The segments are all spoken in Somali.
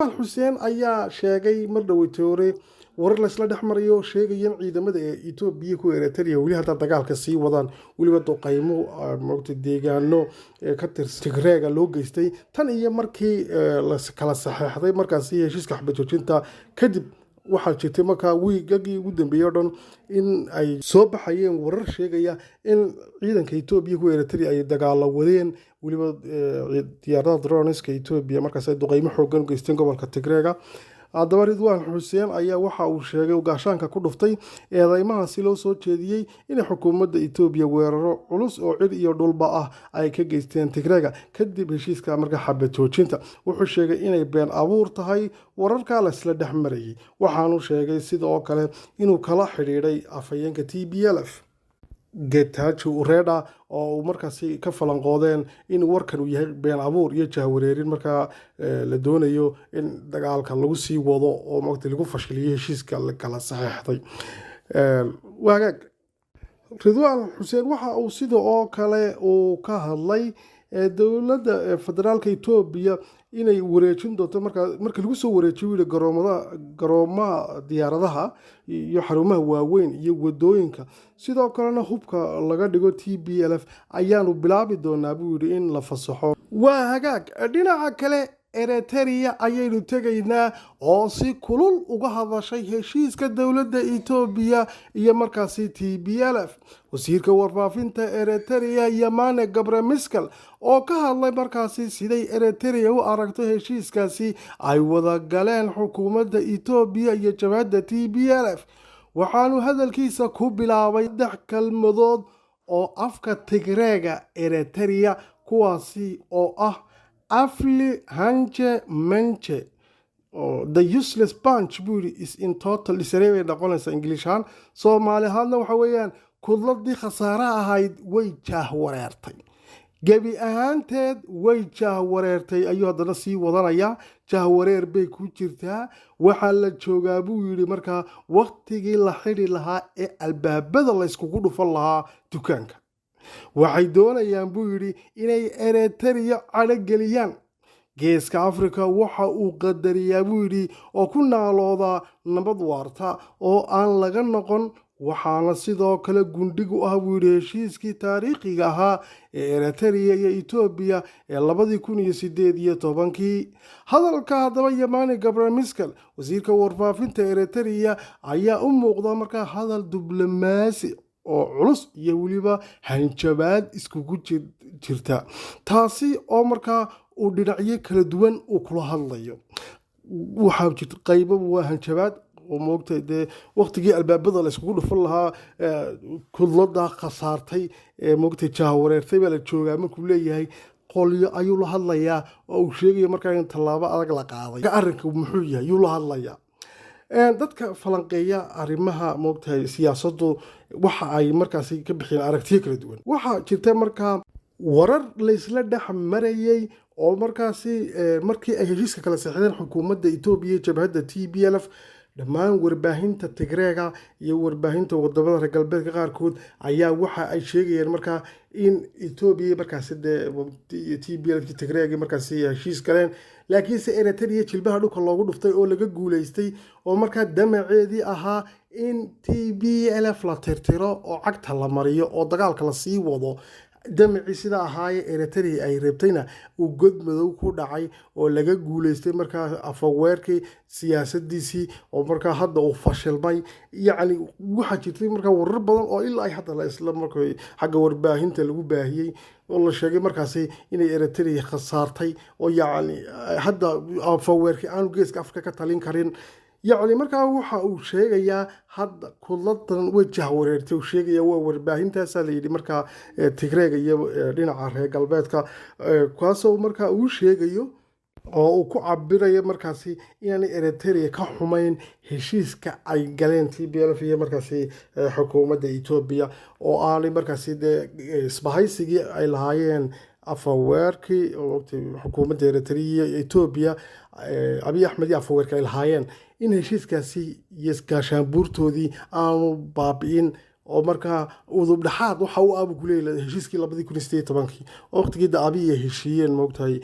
xuseen ayaa sheegay mar dhoweytay hore warar laysla dhex marayo sheegayeen ciidamada ee Itoobiya ku Eritrea weli hadda dagaalka sii wadaan weliba duqeymo maogta deegaano ka tirsan Tigreega loo geystay tan iyo markii la kala saxeexday markaasi heshiiska xabad joojinta kadib waxaa jirtay markaa wiigagii ugu dambeeyay oo dhan in ay soo baxayeen warar sheegaya in ciidanka Itoobiya ku Eritrea ay dagaalo wadeen weliba diyaaradaha droneska Itoobiya markaas ay duqeymo xooggan u geysteen gobolka Tigreega haddaba Ridwaan Xuseen ayaa waxa uu sheegay gaashaanka ku dhuftay eedeymahaasi loo soo jeediyey in xukuumadda Itoobiya weeraro culus oo cid iyo dhulba ah ay ka geysteen Tigreega kadib heshiiska markaa xabad joojinta wuxuu sheegay inay been abuur tahay wararka la isla dhex marayay waxaanu sheegay sidoo kale inuu kala xidhiidhay afhayeenka TPLF Getachew Reda oo markaasi ka falanqoodeen in warkan uu yahay been abuur iyo jahwareerin markaa la doonayo in dagaalka lagu sii wado oo maogta lagu fashiliyo heshiiska la kala saxeexday waagaag Ridwaan Xuseen waxa uu sidoo kale uu ka hadlay dowladda federaalka Itoobiya inay wareejin doonto marka lagu soo wareejiyo garoomaha diyaaradaha iyo xarumaha waaweyn iyo wadooyinka sidoo kalena hubka laga dhigo TPLF ayaanu bilaabi doonaa buu yiri in la fasaxo waa hagaag dhinaca kale Eritrea ayaynu tegaynaa oo si kulul uga hadashay heshiiska dowladda Itoobiya iyo markaasi TPLF wasiirka warfaafinta Eritrea Yamane Gebremichael oo ka hadlay markaasi siday Eritrea u aragto heshiiskaasi ay wada galeen xukuumadda Itoobiya iyo jabhadda TPLF waxaanu hadalkiisa ku bilaabay 3 kalmadood oo afka Tigreega Eritrea kuwaasi oo ah Afli Hanche Menche the useless bunch buri is in total Israeli dhaqanaysa Inglishaan Soomaali ahaadna waxa weeyaan kudladii khasaare ahayd way jahwareertay gabi ahaanteed way jahwareertay ayuu haddana sii wadanaya jahwareer bay ku jirtaa waxa la joogaa buu yiri markaa waqtigii la xiri lahaa ee albaabada la iskugu dhufan lahaa dukaanka waxay doonayaan buu yiri inay Eritrea calageliyaan geeska Afrika waxa uu qadariyaa buu yiri oo ku naalooda nabad waarta oo aan laga noqon waxaana sidoo kale gundhigu ah buu yiri heshiiskii taariikhiga ahaa ee Eritrea iyo Itoobiya ee 2018 hadalka haddaba Yamane Gebremichael wasiirka warfaafinta Eritrea ayaa u muuqda markaa hadal diblomaasi oo culus iyo waliba hanjabaad iskugu jirta taasi oo markaa uu dhinacyo kala duwan u kula hadlayo waxa jirta qaybo waa hanjabaad oo moogtay waqtigii albaabada la iskugu dhufan lahaa kudlada khasaartay moogtay jahwareertay baa la joogaa markuu leeyahay qolyo ayuu la hadlayaa oo uu sheegayo markaa in tallaabo adag la qaaday arrinka muxuu yahay ayuu la hadlayaa dadka falanqeeya arrimaha moogtahay siyaasaddu waxa ay markaasi ka bixiyeen aragtiyo kala duwan waxa jirta markaa warar la isla dhex marayay oo markaasi markii ay heshiiska kala saxdeen xukuumadda Itoobiya jabhadda TPLF dhammaan warbaahinta Tigreega iyo warbaahinta wadamada reer galbeedka qaarkood ayaa waxa ay sheegayeen markaa in Itoobiya markaasi TPLF Tigreega markaasi heshiis galeen laakiin se Eritrea jilbaha dhulka loogu dhuftay oo laga guuleystay oo markaa damaceedii ahaa in TPLF la tirtiro oo cagta la mariyo oo dagaalka la sii wado damaci sida ahaaye Eritrea ay reebtayna uu godmadow ku dhacay oo laga guuleystay markaa afaweerkii siyaasadiisii oo markaa hadda uu fashilmay yacni waxa jirtay markaa warar badan oo ilaa ay hadda la isla markay xagga warbaahinta lagu baahiyay oo la sheegay markaasi inay Eritrea khasaartay oo yacni hadda afaweerkii aanu geeska Afrika ka talin karin يعني markaa waxa uu sheegayaa hadda kudladan wajah wareertay uu sheegaya waa warbaahintaas la yiri markaa Tigreega iyo dhinaca reer galbeedka kaasoo markaa uu sheegayo oo uu ku cabirayo markaasi in Eritrea ka xumayn heshiiska ay galeen TPLF iyo markaasi xukuumadda Itoobiya oo aanay markaasi isbahaysigii ay lahaayeen afaweerkii oo xukuumadda Eritrea iyo Itoobiya Abiy Ahmed afaweerka ay lahaayeen in heshiiskaasi iyo gaashaan buurtoodii aanu baabi'in oo markaa udub dhaxaad waxa uu aabu ku leeyahay heshiiskii 2018 waqtigii daabiye heshiiyeen moogtahay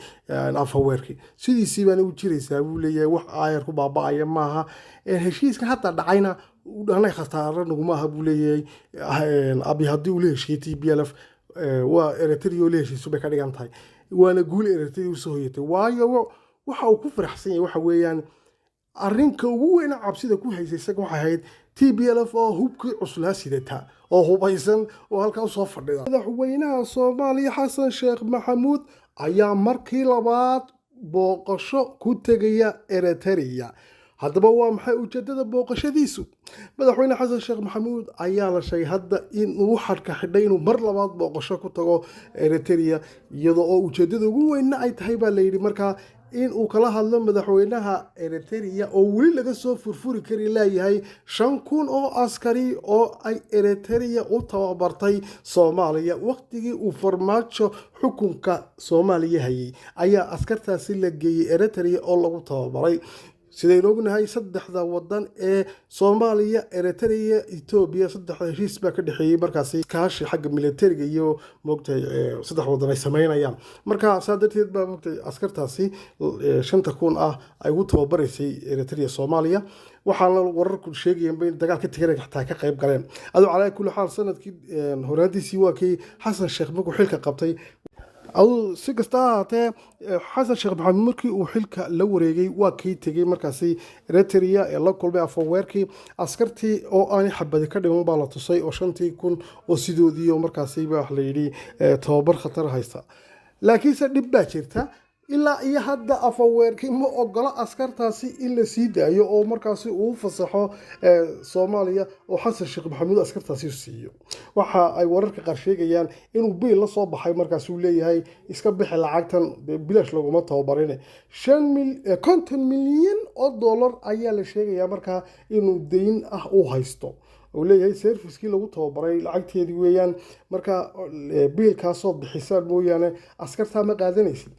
afaweerkii sidiisii baan u jiraysaa buu leeyahay wax aayar ku baaba'aya maaha heshiiska hadda dhacayna dhanay khasaaro naguma aha buu leeyahay abi haddii uu leeyahay TPLF waa Eritrea leeshiisu bay ka dhigan tahay waana guul Eritrea u soo hoyatay waayo waxa uu ku faraxsan yahay waxa weeyaan arrinka ugu weyn cabsida ku haysay isaga waxa ahayd TPLF oo hubkii cuslaa sidata oo hubaysan oo halka u soo fadhida madaxweynaha Soomaaliya Xasan Sheekh Maxamuud ayaa markii labaad booqasho ku tagaya Eritrea haddaba waa maxay ujeedada booqashadiisu madaxweyne xasan sheekh maxamuud ayaa la sheegay hadda in uu xarka xidhay inuu mar labaad booqasho ku tago Eritrea iyadoo oo ujeedada ugu weynna ay tahay baa la yidhi markaa in uu kala hadlo madaxweynaha Eritrea oo weli laga soo furfuri kari leeyahay 5,000 oo askari oo ay Eritrea u tababartay Soomaaliya waqtigii uu farmaajo xukunka Soomaaliya hayay ayaa askartaasi la geeyay Eritrea oo lagu tababaray sidaynu ognahay saddexda wadan ee Soomaaliya Eritrea Ethiopia saddexda heshiis baa ka dhaxeeyay markaasi kaashi xagga militariga iyo moogtay saddex wadan ay sameynayaan marka saadarteed baa moogtay askartaasi 5,000 ah ay u tababaraysay Eritrea Soomaaliya waxaana wararku sheegayeen in dagaalka Tigray xataa ka qayb galeen adoo calaa kulli xaal sanadkii horaadiisii waa kii Xasan Sheekh markuu xilka qabtay أو سكستها حسن شيخ محمد مركي وحلك لوريجي وكيتجي مركزي ريتريا الله كل بيع فواركي عسكرتي أو أنا حب ذكر يوم بالله تصي وشنتي يكون وسيدو دي ومركزي بحليلي توبر خطر هيستا لكن سنبدأ باشرتها ilaa iyo hadda afaweerkii ma ogola askartaasi in la sii daayo oo markaasi uu fasaxo Soomaaliya oo Xasan Sheekh Maxamuud askartaasi siiyo waxa ay wararka qaar sheegayaan inuu biil la soo baxay markaas uu leeyahay iska bixi lacagtan bilaash laguma tababarin 50 milyan oo dollar ayaa la sheegayaa markaa inuu deyn ah u haysto oo leeyahay service-kii lagu tababaray lacagteedii weeyaan marka biilkaas soo bixisaan mooyaane askarta ma qaadanaysid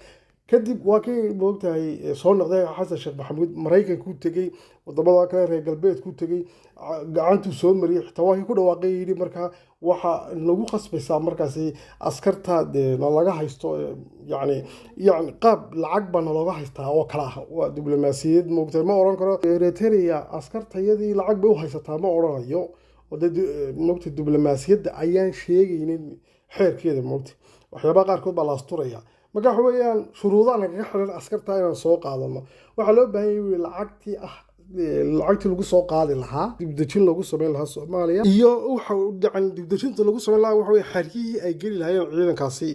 kadib waa kii moogtahay soo noqday Xasan Sheekh Maxamuud Mareykanka ku tagay wadamada kale reer galbeed ku tagay gacantu soo mariyay xitaa waa ku dhawaaqay yiri marka waxa lagu khasbaysaa markaasi askarta laga haysto yani qaab lacag baan looga haystaa oo kala ah waa diblomaasiyad moogtahay ma oran karo Eritrea askartayadii lacag bay u haysataa ma oranayo moogtahay diblomaasiyadda ayaan sheegaynin xeerkeeda moogtahay waxyaabaha qaarkood baa la asturayaa marka waxa weeyaan shuruudaha laga xiran askarta inaan soo qaadano waxa loo baahan yahay lacagtii lagu soo qaadi lahaa dibdajin lagu sameyn lahaa Soomaaliya iyo waxa dhacan dibdajinta lagu sameyn lahaa waxa weeye xarkii ay geli lahaayeen ciidankaasi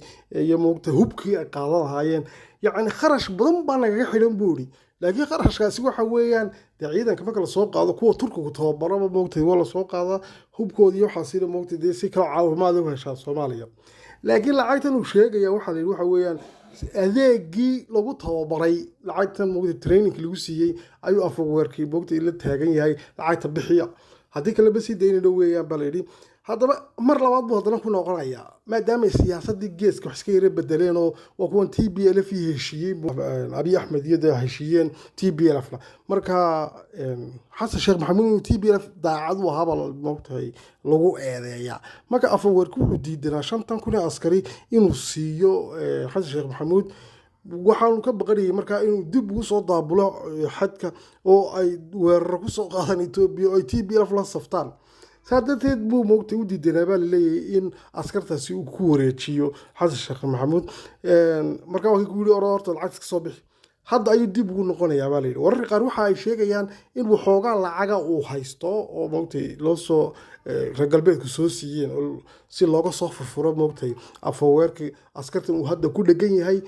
iyo moogta hubkii ay qaadan lahaayeen yani kharash badan baa naga xiran buuri laakiin kharashkaasi waxa weeyaan ciidanka marka la soo qaado kuwa Turkiga tababaraba moogtay wala soo qaada hubkoodii waxa sida moogtay si kala caawimaad u heshaa Soomaaliya laakiin lacagtan uu sheegaya waxa weeyaan adeegii lagu tababaray lacagtan moogtay training lagu siiyay ayuu afaweerkii moogtay la taagan yahay lacagta bixiya hadii kale basi deynina weeyaan baleedi haddaba mar labaad buu hadana ku noqonaya maadaama siyaasadii geeska wax iska yara bedeleen oo waa kuwan TPLF heshiiyay Abiy Ahmed iyo heshiiyeen TPLF marka Xasan Sheekh Maxamuud TPLF daacad u ahaa moogtahay lagu eedeeyaa marka afaweerku wuxuu diidanaa 5,000 askari inuu siiyo Xasan Sheekh Maxamuud waxaanu ka baqanayay markaa inuu dib ugu soo daabulo xadka oo ay weerar ku soo qaadaan Ethiopia oo TPLF la saftaan سادتي بو موقتي ودي دينابال اللي إن أسكرتها سيو كوريتشيو حاز الشيخ محمود مركا وهي يقولي أرارت العكس صبح hadda ayuu dib ugu noqonayaa baa leeyahay wararka qaar waxa ay sheegayaan in uu xoogaa lacaga uu haysto oo moogtay loo soo reer galbeedku soo siiyeen si looga soo furfuro moogtay afaweerkii askartan uu hadda ku dhagan yahay